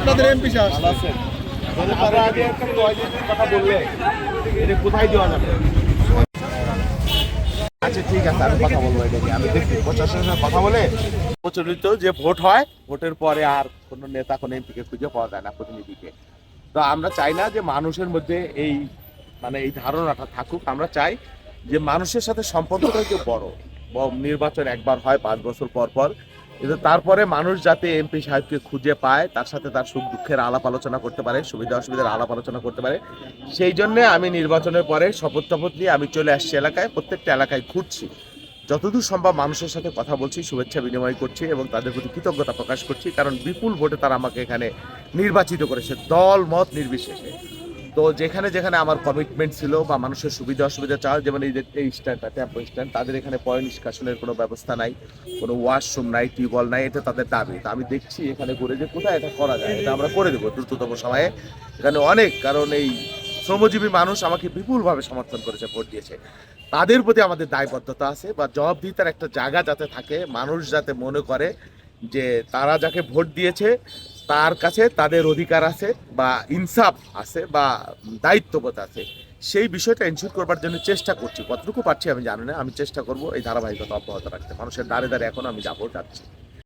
আপনাদের এমপি সাহেব ভালো আছেন? আপনারা আগে একটা টয়লেটের কথা বললে এটা কোথায় দেওয়া যাবে? আচ্ছা ঠিক আছে, আমি কথা বলবো এটা নিয়ে। আমি দেখি প্রশাসনের সাথে কথা বলে প্রচলিত যে ভোট হয়, ভোটের পরে আর কোনো নেতা কোনো এমপিকে খুঁজে পাওয়া যায় না, প্রতিনিধিকে। তো আমরা চাই না যে মানুষের মধ্যে এই মানে এই ধারণাটা থাকুক। আমরা চাই যে মানুষের সাথে সম্পর্কটা একটু বড়। নির্বাচন একবার হয় 5 বছর পর পর, কিন্তু তারপরে মানুষ যাতে এমপি সাহেবকে খুঁজে পায়, তার সাথে তার সুখ দুঃখের আলাপ আলোচনা করতে পারে, সুবিধা অসুবিধার আলাপ আলোচনা করতে পারে। সেই জন্যে আমি নির্বাচনের পরে শপথ টপথ নিয়ে আমি চলে আসছি এলাকায়, প্রত্যেকটা এলাকায় ঘুরছি, যতদূর সম্ভব মানুষের সাথে কথা বলছি, শুভেচ্ছা বিনিময় করছি এবং তাদের প্রতি কৃতজ্ঞতা প্রকাশ করছি, কারণ বিপুল ভোটে তারা আমাকে এখানে নির্বাচিত করেছে, দল মত নির্বিশেষে। তো যেখানে যেখানে আমার কমিটমেন্ট ছিল বা মানুষের সুবিধা অসুবিধা চাওয়া, যেমন এই যে এই স্ট্যান্ডটা টেম্পো স্ট্যান্ড, তাদের এখানে পয় নিষ্কাশনের কোনো ব্যবস্থা নাই, কোনো ওয়াশরুম নাই, টিউবওয়েল নাই, এটা তাদের দাবি। তো আমি দেখছি এখানে ঘুরে যে কোথায় এটা করা যায়, এটা আমরা করে দেবো দ্রুততম সময়ে। এখানে অনেক, কারণ এই শ্রমজীবী মানুষ আমাকে বিপুলভাবে সমর্থন করেছে, ভোট দিয়েছে, তাদের প্রতি আমাদের দায়বদ্ধতা আছে বা জবাবদিহিতার একটা জায়গা যাতে থাকে, মানুষ যাতে মনে করে যে তারা যাকে ভোট দিয়েছে তার কাছে তাদের অধিকার আছে বা ইনসাফ আছে বা দায়িত্ববোধ আছে, সেই বিষয়টা এনশিওর করবার জন্য চেষ্টা করছি। কতটুকু পারছি আমি জানি না, আমি চেষ্টা করব এই ধারাবাহিকতা অব্যাহত রাখতে। মানুষের দ্বারে দ্বারে এখন আমি যাবো, যাচ্ছি।